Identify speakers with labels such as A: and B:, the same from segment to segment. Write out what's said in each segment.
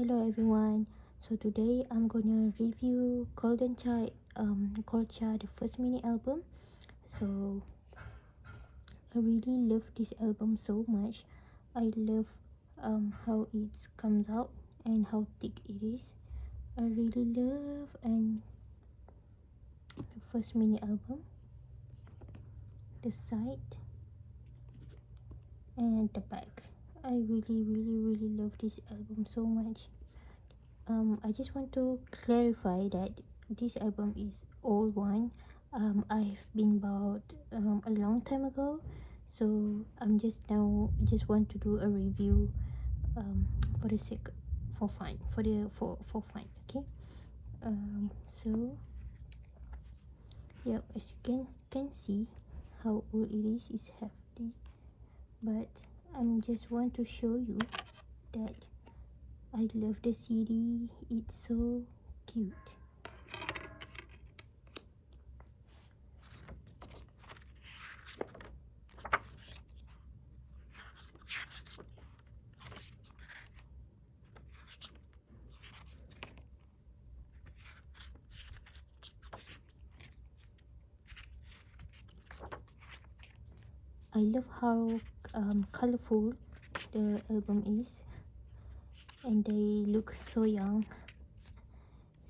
A: Hello everyone. So today I'm gonna review Gol-Cha, the first mini album. So I really love this album so much. I love how it comes out and how thick it is. I really love and the first mini album, the side and the back. I really love this album so much. I just want to clarify that this album is old one. I've been bought a long time ago, so I'm just want to do a review for the sake for fun for fun. Okay. So yeah, as you can see how old it is. It's have this, but I'm just want to show you that I love the CD. It's so cute. I love how colorful the album is, and they look so young,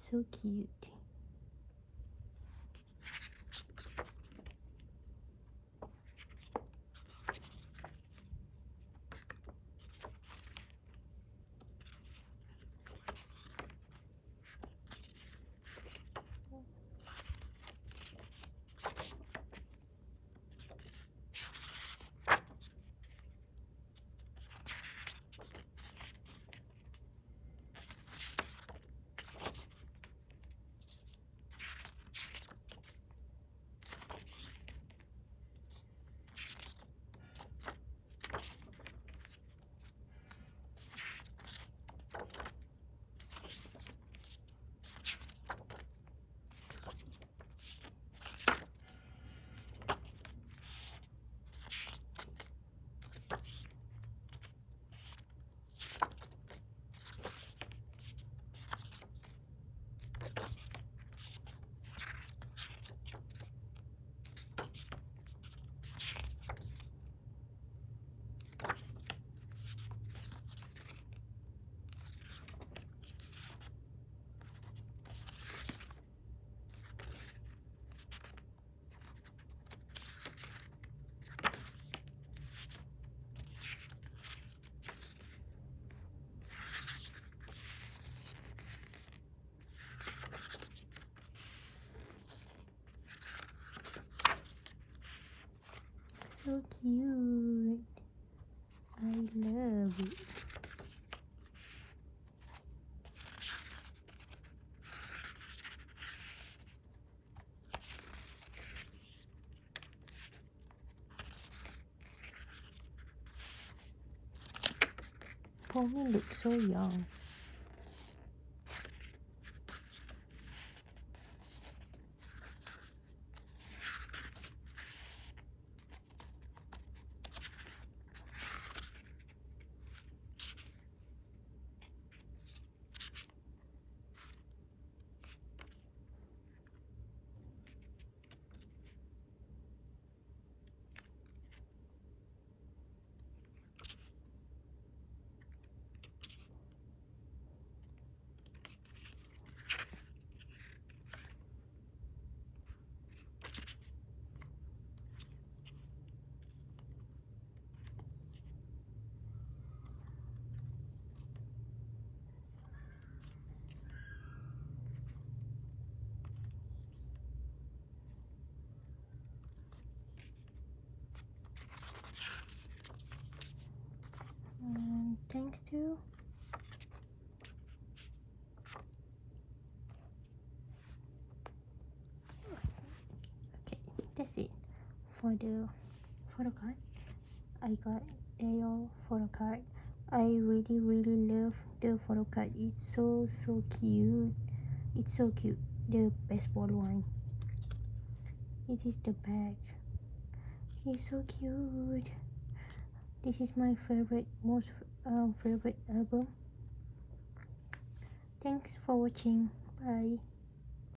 A: so cute. So cute. I love it. Pony looks so young. Thanks to okay, that's it for the photo card. I got Dale photo card. I really love the photo card. It's so cute. It's so cute. The baseball one. This is the bag. It's so cute. This is my favorite, most favorite album. Thanks for watching. Bye.